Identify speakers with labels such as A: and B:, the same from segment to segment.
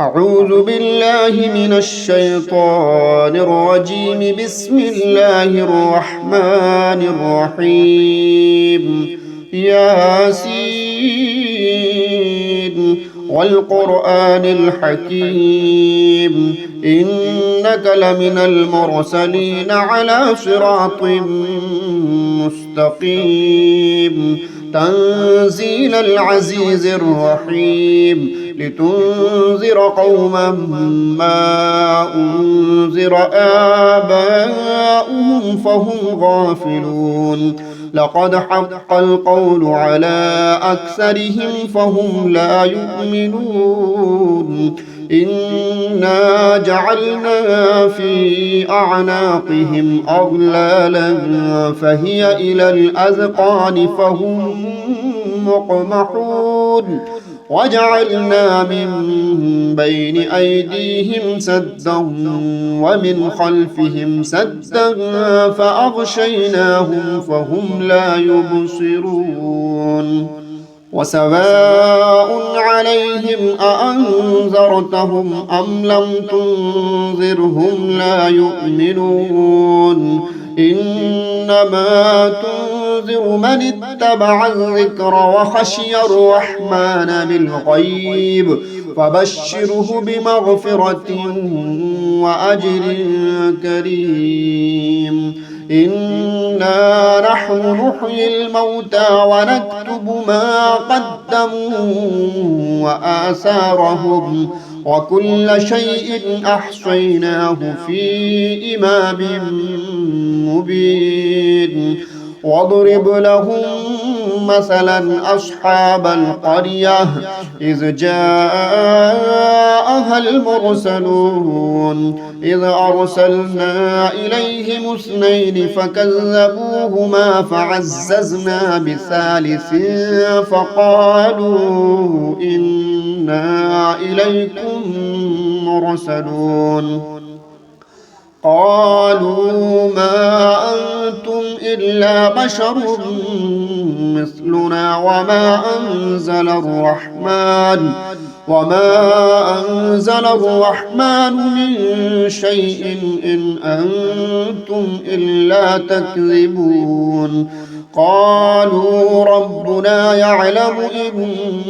A: أعوذ بالله من الشيطان الرجيم. بسم الله الرحمن الرحيم. ياسين والقرآن الحكيم إنك لمن المرسلين على صراط مستقيم تنزيل العزيز الرحيم لتنذر قوما ما أنذر آباؤهم فهم غافلون. لقد حق القول على أكثرهم فهم لا يؤمنون. إنا جعلنا في أعناقهم أغلالا فهي إلى الأذقان فهم مقمحون. وجعلنا من بين أيديهم سدا ومن خلفهم سدا فأغشيناهم فهم لا يبصرون. وسواء عليهم أأنذرتهم أم لم تنذرهم لا يؤمنون. إنما تنذر من اتبع الذكر وخشي الرحمن بالغيب فبشره بمغفرة وأجر كريم. إنا نحن نحيي الموتى ونكتب ما قدموا وآثارهم وكل شيء أحصيناه في إمام مبين. واضرب لهم مثلا أصحاب القرية إذ جاءها المرسلون إذ أرسلنا إليهم اثنين فكذبوهما فعززنا بثالث فقالوا إنا إليكم مرسلون. قالوا ما أنتم إلا بشر مثلنا وما أنزل الرحمن من شيء إن أنتم إلا تكذبون. قالوا ربنا يعلم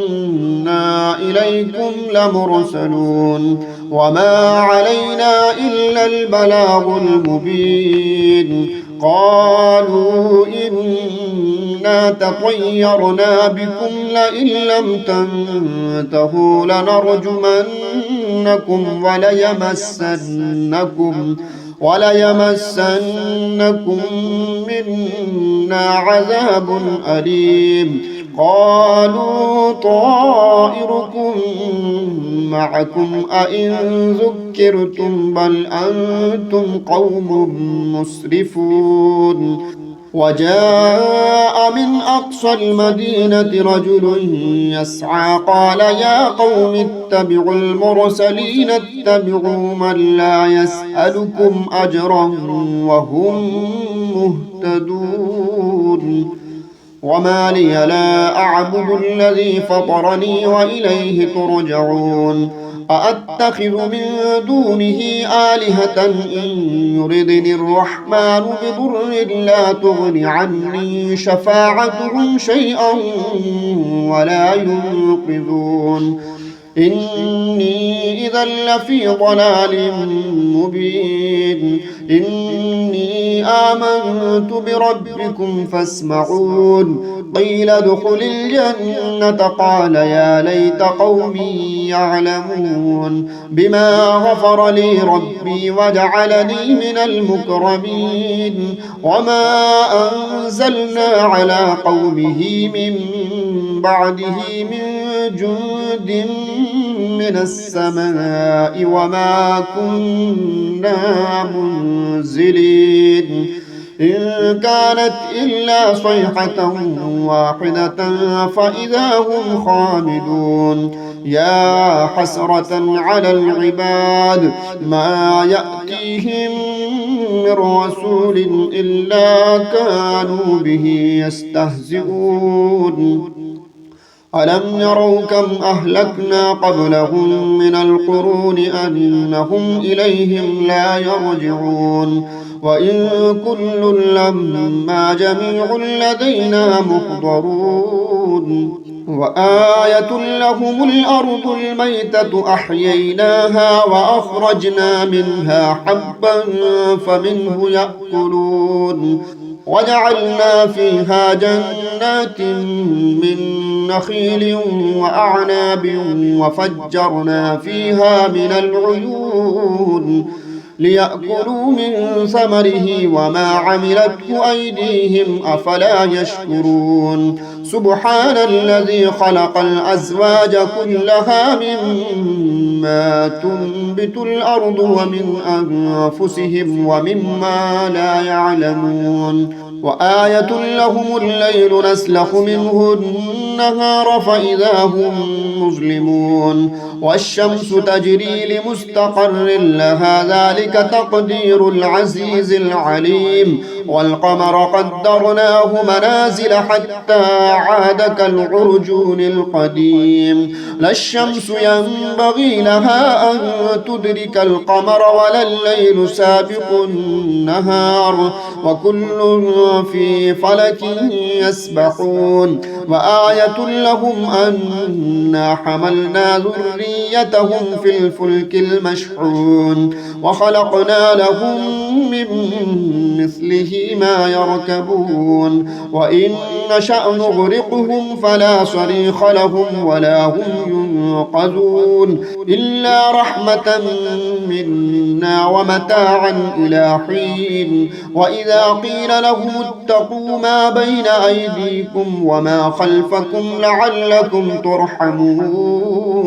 A: إنا إليكم لمرسلون وما علينا إلا البلاغ المبين. قالوا إنا تطيرنا بكم لئن لم تنتهوا لنرجمنكم وليمسنكم منا عذاب أليم. قالوا طائركم معكم أئن ذكرتم بل أنتم قوم مسرفون. وجاء من أقصى المدينة رجل يسعى قال يا قوم اتبعوا المرسلين اتبعوا من لا يسألكم أجرا وهم مهتدون. وما لي لا أعبد الذي فطرني وإليه ترجعون. أأتخذ من دونه آلهة إن يردني الرحمن بضر لا تغن عني شفاعتهم شيئا ولا ينقذون. إني إذا لفي ضلال مبين. إني آمنت بربكم فاسمعون. قيل ادخل الجنة قال يا ليت قومي يعلمون بما غفر لي ربي وجعلني من المكرمين. وما أنزلنا على قومه من بعده من جند من السماء وما كنا منزلين. إن كانت إلا صيحة واحدة فإذا هم خامدون. يا حسرة على العباد ما يأتيهم من رسول إلا كانوا به يستهزئون. ألم يروا كم أهلكنا قبلهم من القرون أنهم إليهم لا يرجعون وإن كل لما جميع لدينا محضرون وآية لهم الأرض الميتة أحييناها وأخرجنا منها حبا فمنه يأكلون وجعلنا فيها جنات من نخيل وأعناب وفجرنا فيها من العيون ليأكلوا من ثمره وما عملته أيديهم أفلا يشكرون سبحان الذي خلق الأزواج كلها مما تنبت الأرض ومن أنفسهم ومما لا يعلمون وآية لهم الليل نسلخ منه النهار فإذا هم مظلمون والشمس تجري لمستقر لها ذلك تقدير العزيز العليم والقمر قدرناه منازل حتى عاد كالعرجون القديم لا الشمس ينبغي لها أن تدرك القمر ولا الليل سابق النهار وكل في فلك يسبحون وآية لهم أنا حملنا ذريتهم في الفلك المشحون وخلقنا لهم من مثله ما يركبون وإن نشأ نغرقهم فلا صريخ لهم ولا هم ينقذون إلا رحمة منا ومتاعا إلى حين وإذا قيل لهم اتقوا ما بين أيديكم وما خلفكم لعلكم ترحمون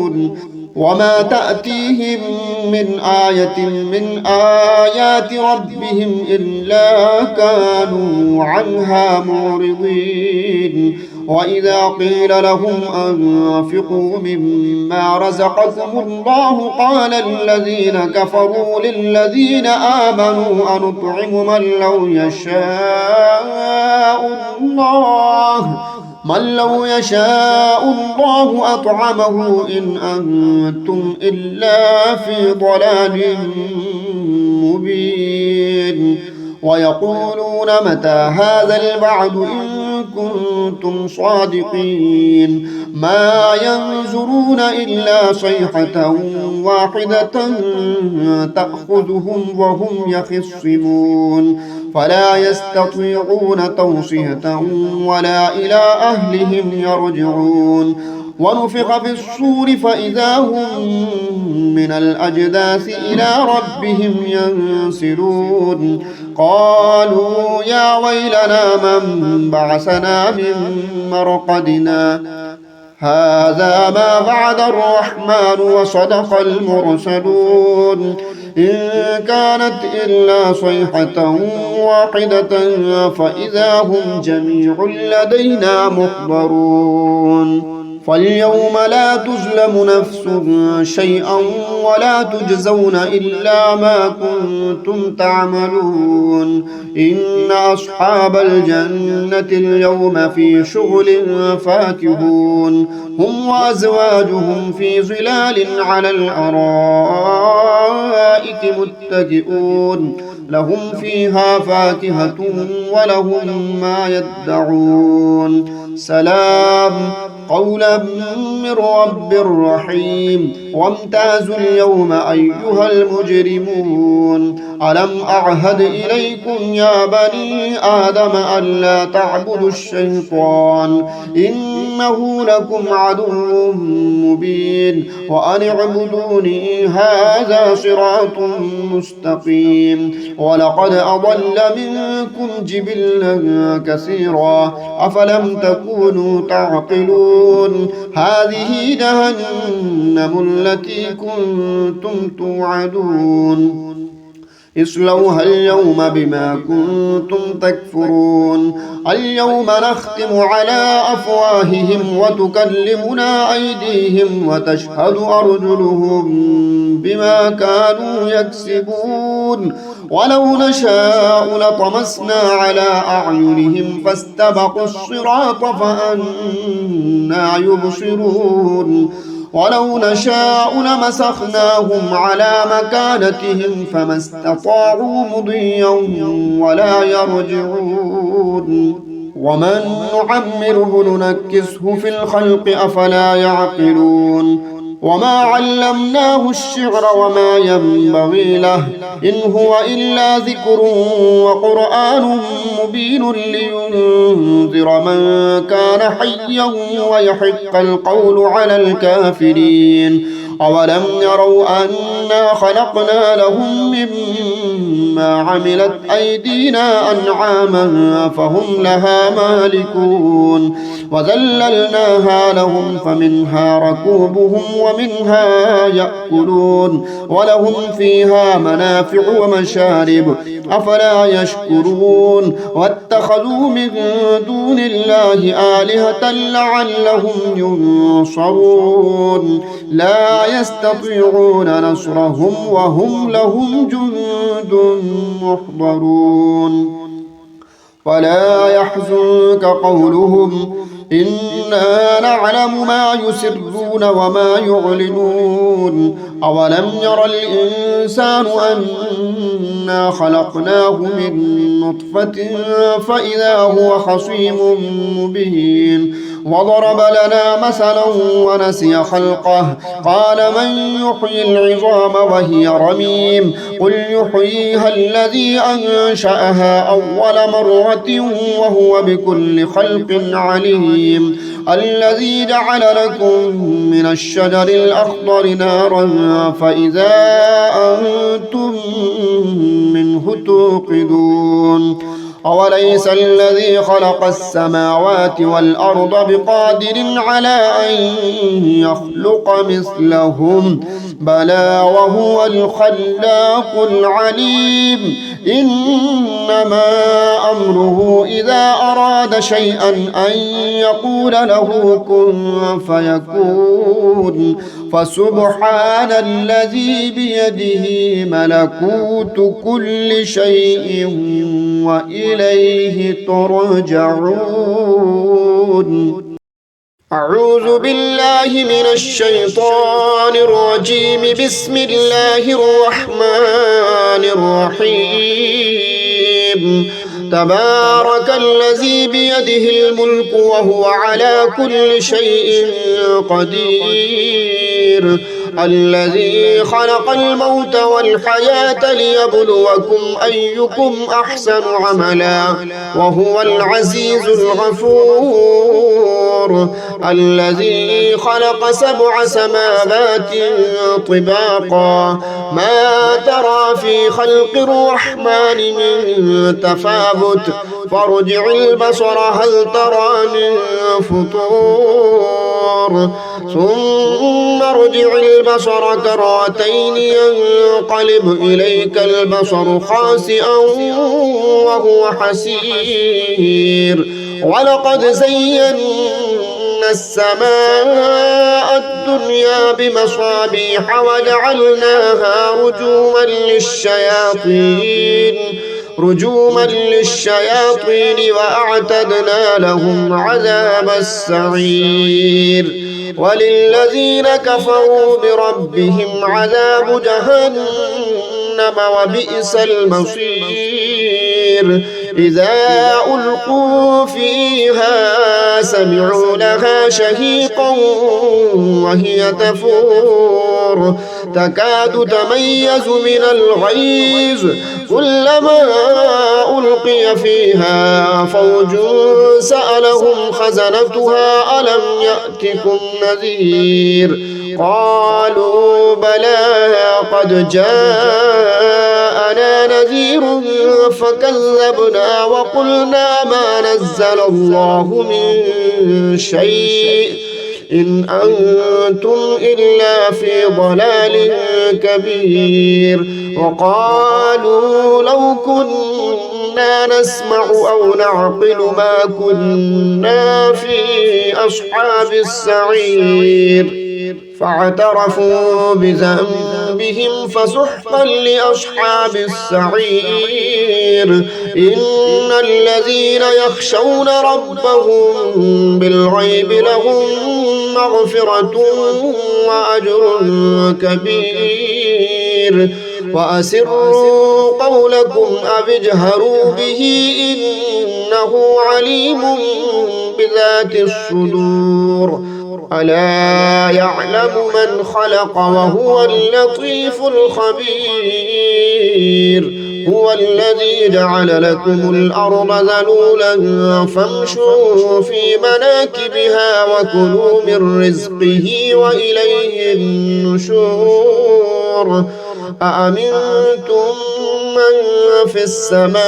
A: وما تأتيهم من آية من آيات ربهم إلا كانوا عنها معرضين وإذا قيل لهم أنفقوا مما رزقكم الله قال الذين كفروا للذين آمنوا أنطعم من لو يشاء الله أطعمه إن أنتم إلا في ضلال مبين ويقولون متى هذا الوعد إن كنتم صادقين ما ينظرون إلا صيحة واحدة تأخذهم وهم يخصمون فلا يستطيعون توصية ولا إلى أهلهم يرجعون ونفخ في الصور فإذا هم من الأجداث إلى ربهم ينسلون قالوا يا ويلنا من بعثنا من مرقدنا هذا ما بعد الرحمن وصدق المرسلون إن كانت إلا صيحة واحدة فإذا هم جميع لدينا محضرون فاليوم لا تظلم نفس شيئا ولا تجزون إلا ما كنتم تعملون إن أصحاب الجنة اليوم في شغل فاكهون هم وأزواجهم في ظلال على الأرائك متكئون لهم فيها فاكهة ولهم ما يدعون سلام قولا من رب رحيم وامتازوا اليوم أيها المجرمون ألم أعهد إليكم يا بني آدم ألا تعبدوا الشيطان إنه لكم عدو مبين وأن اعبدوني هذا صراط مستقيم ولقد أضل منكم جبلا كثيرا أفلم تكونوا تعقلون هذه جهنم التي كنتم توعدون اصلوها اليوم بما كنتم تكفرون اليوم نختم على أفواههم وتكلمنا أيديهم وتشهد أرجلهم بما كانوا يكسبون ولو نشاء لطمسنا على أعينهم فاستبقوا الصراط فأنى يبصرون ولو نشاء لمسخناهم على مكانتهم فما استطاعوا مضيا ولا يرجعون ومن نعمره ننكسه في الخلق أفلا يعقلون وما علمناه الشعر وما ينبغي له إن هو إلا ذكر وقرآن مبين لينذر من كان حيا ويحق القول على الكافرين أولم يروا أنا خلقنا لهم مما عملت أيدينا أنعاما فهم لها مالكون وذللناها لهم فمنها ركوبهم ومنها يأكلون ولهم فيها منافع ومشارب أفلا يشكرون واتخذوا من دون الله آلهة لعلهم ينصرون لا يستطيعون نصرهم وهم لهم جند محضرون ولا يحزنك قولهم إنا نعلم ما يسرون وما يعلنون أولم ير الإنسان أنا خلقناه من نطفة فإذا هو خصيم مبين وضرب لنا مثلا ونسي خلقه قال من يحيي العظام وهي رميم قل يحييها الذي أنشأها أول مرة وهو بكل خلق عليم الذي جعل لكم من الشجر الأخضر نارا فإذا أنتم منه توقدون أوليس الذي خلق السماوات والأرض بقادر على أن يخلق مثلهم بلى وهو الخلاق العليم إنما أمره إذا أراد شيئا أن يقول له كن فيكون فسبحان الذي بيده ملكوت كل شيء وإليه ترجعون أعوذ بالله من الشيطان الرجيم بسم الله الرحمن الرحيم تبارك الذي بيده الملك وهو على كل شيء قدير الذي خلق الموت والحياة ليبلوكم أيكم أحسن عملا وهو العزيز الغفور الذي خلق 7 سماوات طباقا ما ترى في خلق الرحمن من تفاوت فارجع البصر هل ترى من فطور ثم ارجع البصر كرتين ينقلب إليك البصر خاسئا وهو حسير ولقد زينا السماء الدنيا بمصابيح وجعلناها رجوما للشياطين وأعتدنا لهم عذاب السعير وللذين كفروا بربهم عذاب جهنم وبئس المصير إذا ألقوا فيها سمعوا لها شهيقا وهي تفور تكاد تميز من الغيظ كلما ألقي فيها فوج سألهم خزنتها ألم يأتكم نذير قالوا بلى قد جاءنا نذير فكذبنا وقلنا ما نزل الله من شيء إن أنتم إلا في ضلال كبير وقالوا لو كنا نسمع أو نعقل ما كنا في أصحاب السعير فاعترفوا بذنبهم بهم فسحقا لأصحاب السعير إن الذين يخشون ربهم بالغيب لهم مغفرة وأجر كبير وأسروا قولكم أو اجهروا به إنه عليم بذات الصدور ألا يعلم من خلق وهو اللطيف الخبير هو الذي جعل لكم الأرض ذلولا فامشوا في مناكبها وكلوا من رزقه وإليه النشور أأمنتم من في السماء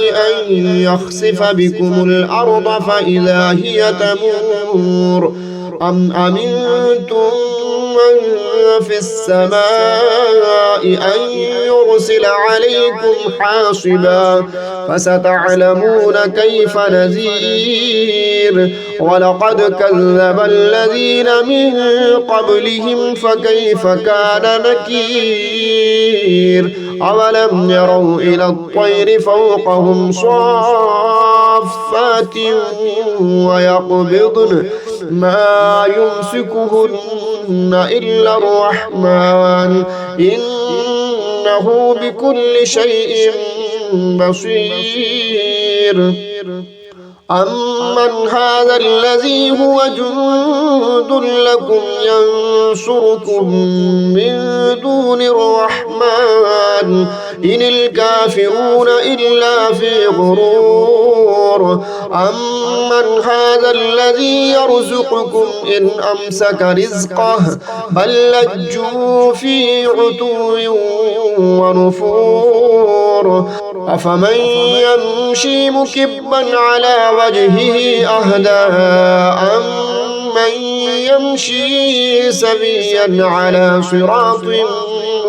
A: أن يخسف بكم الأرض فإذا هي تمور أم أمنتم من في السماء أن يرسل عليكم حاصبا فستعلمون كيف نذير ولقد كذب الذين من قبلهم فكيف كان نكير أولم يروا إلى الطير فوقهم صافات ويقبضن ما يمسكهن إلا الرحمن إنه بكل شيء بصير أمن هذا الذي هو جند لكم ينصركم من دون الرحمن إن الكافرون إلا في غرور أمن هذا الذي يرزقكم إن أمسك رزقه بل لجوا في عتو ونفور أفمن يمشي مكبا على وجهه أهدى أمن يمشي سويا على صراط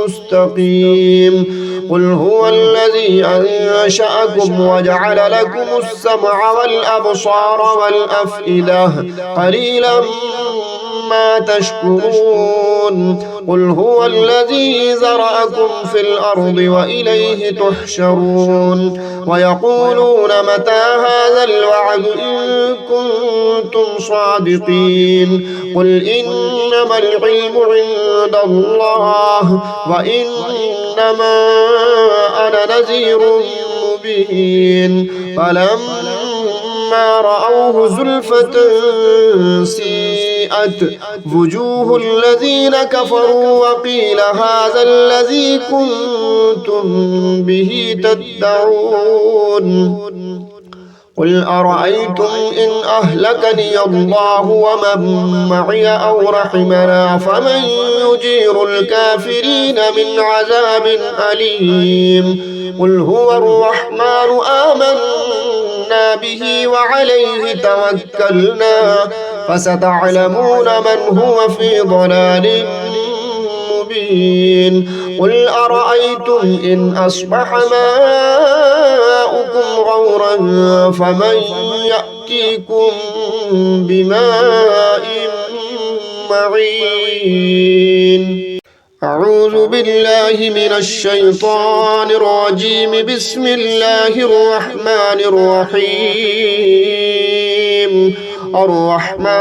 A: مستقيم قل هو الذي أنشأكم وجعل لكم السمع والأبصار والأفئدة قليلا ما تشكرون قل هو الذي ذرأكم في الأرض وإليه تحشرون ويقولون متى هذا الوعد إن كنتم صادقين قل إنما العلم عند الله وإنما أنا نذير مبين فلما رأوه زلفة سيئت وجوه الذين كفروا وقيل هذا الذي كنتم به تدعون قل أرأيتم إن أهلكني الله ومن معي أو رحمنا فمن يجير الكافرين من عذاب أليم قل هو الرحمن آمنا به وعليه توكلنا فستعلمون من هو في ضلال مبين قل أرأيتم إن أصبح ماؤكم غورا فمن يأتيكم بماء معين أعوذ بالله من الشيطان الرجيم بسم الله الرحمن الرحيم الرحمن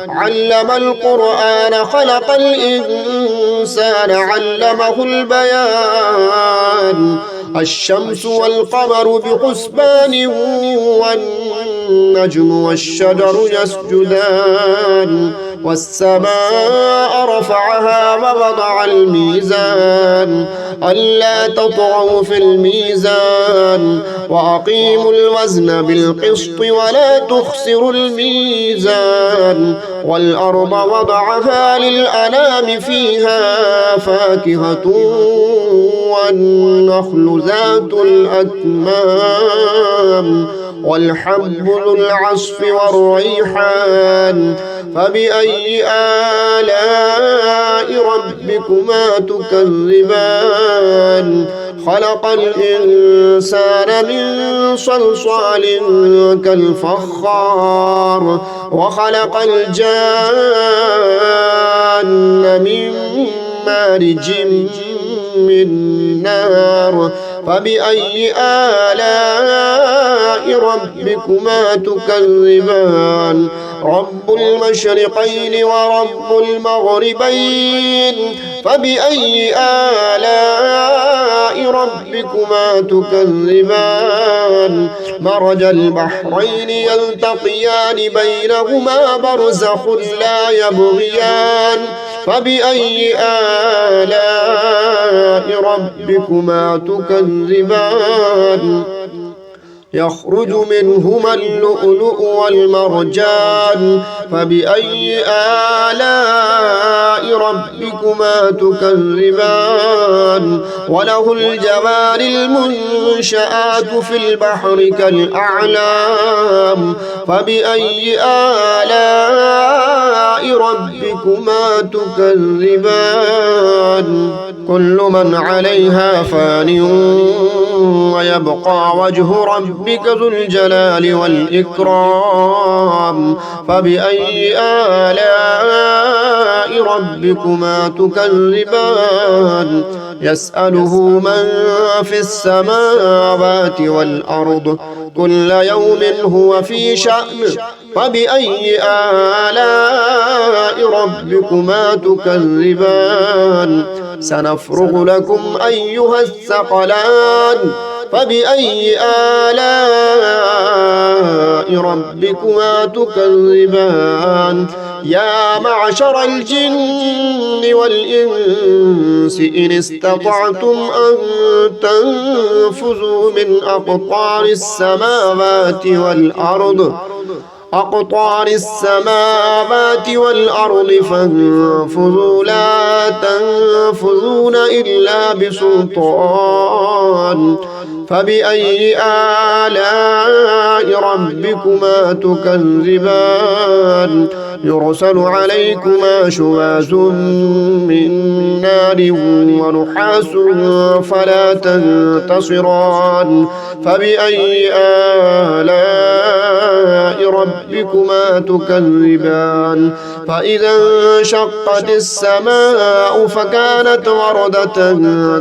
A: علم القرآن خلق الإنسان علمه البيان الشمس والقمر بحسبان والنجم والشجر يسجدان والسماء رفعها ووضع الميزان ألا تطغوا في الميزان وأقيموا الوزن بالقسط ولا تخسروا الميزان والأرض وضعها للأنام فيها فاكهة والنخل ذات الأكمام والحب ذو العصف والريحان فبأي آلاء ربكما تكذبان خلق الإنسان من صلصال كالفخار وخلق الجان من مارج من نار فبأي آلاء ربكما تكذبان رب المشرقين ورب المغربين فبأي آلاء ربكما تكذبان مرج البحرين يلتقيان بينهما برزخ لا يبغيان فبأي آلاء ربكما تكذبان يخرج منهما اللؤلؤ والمرجان فبأي آلاء ربكما تكذبان وله الجوار المنشآت في البحر كالأعلام فبأي آلاء ربكما تكذبان كل من عليها فان ويبقى وجه ربك ذو الجلال والإكرام فبأي آلاء ربكما تكذبان يسأله من في السماوات والأرض كل يوم هو في شأن فبأي آلاء ربكما تكذبان سنفرغ لكم أيها الثقلان فبأي آلاء ربكما تكذبان يا معشر الجن والإنس إن استطعتم أن تنفذوا من أقطار السماوات فانفذوا لا تنفذون إلا بسلطان فبأي آلاء ربكما تكذبان يرسل عليكما شواظ من نار ونحاس فلا تنتصران فبأي آلاء ربكما تكذبان فإذا انشقت السماء فكانت وردة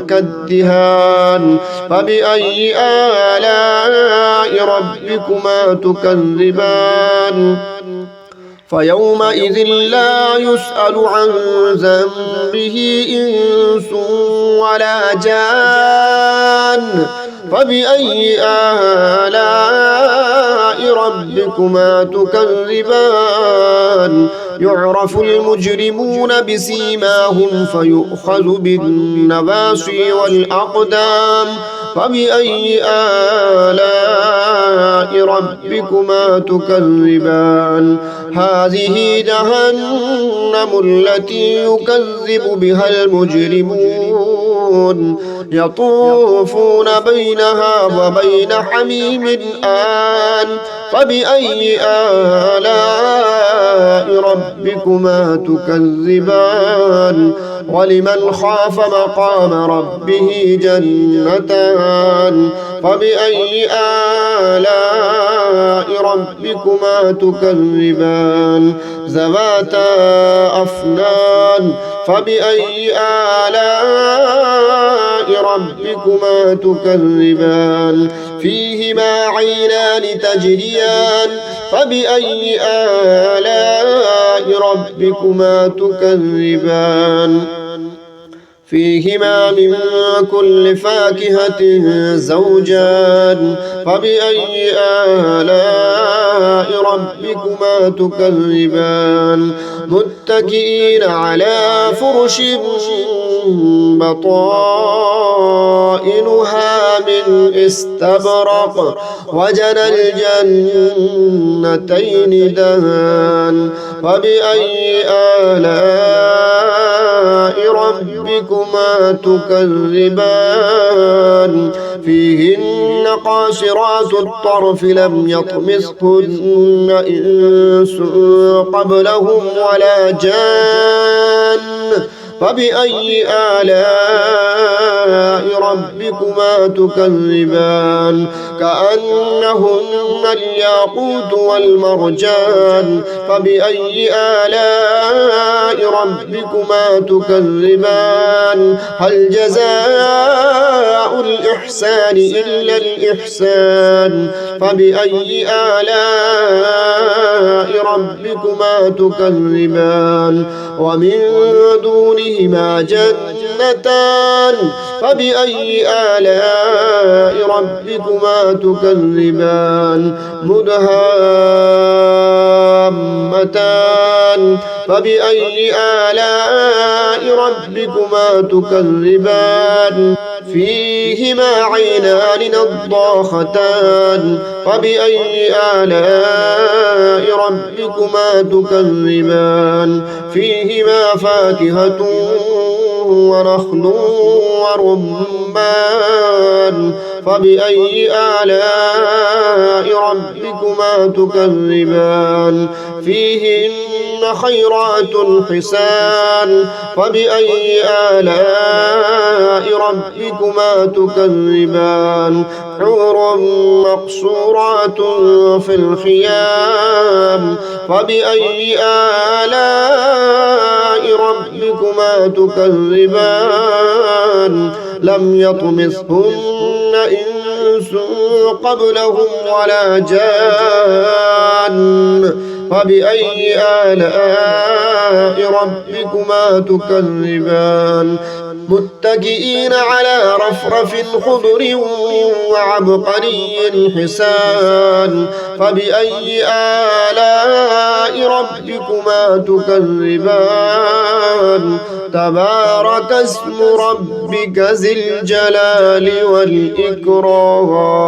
A: كالدهان فبأي آلاء ربكما تكذبان فيومئذ لا يسأل عن ذنبه إنس ولا جان فبأي آلاء ربكما تكذبان يعرف المجرمون بسيماهم فيؤخذ بالنواصي والأقدام فبأي آلاء ربكما تكذبان هذه جهنم التي يكذب بها المجرمون يطوفون بينها وبين حميم آن فبأي آلاء ربكما تكذبان ولمن خاف مقام ربه جنتان فبأي آلاء ربكما تكذبان ذواتا أفنان فبأي آلاء ربكما تكذبان فيهما عينان تجريان فبأي آلاء ربكما تكذبان فيهما من كل فاكهة زوجان فبأي آلاء ربكما تكذبان متكئين على فرش بطائنها من استبرق وجنى الجنتين دان فبأي آلاء ربكما تكذبان فيهن قاصرات الطرف لم يطمثهن إنس قبلهم ولا جان فبأي آلاء ربكما تكذبان كأنهن الياقوت والمرجان فبأي آلاء ربكما تكذبان هل جزاء الإحسان إلا الإحسان فبأي آلاء ربكما تكذبان ومن دونهما جنتان فبأي آلاء ربكما تكذبان مدهامتان فبأي آلاء ربكما تكذبان فيهما عينان نضاختان فبأي آلاء ربكما تكذبان فيهما فاكهة ونخل ورمان فبأي آلاء ربكما تكذبان فيهن خيرات حسان فبأي آلاء ربكما تكذبان حور مقصورات في الخيام فبأي آلاء ربكما تكذبان لم يطمثهن إنس قبلهم ولا جان فبأي آلاء ربكما تكذبان متكئين على رفرف خضر وعبقري حسان فبأي آلاء ربكما تكذبان تبارك اسم ربك ذي الجلال والإكرام.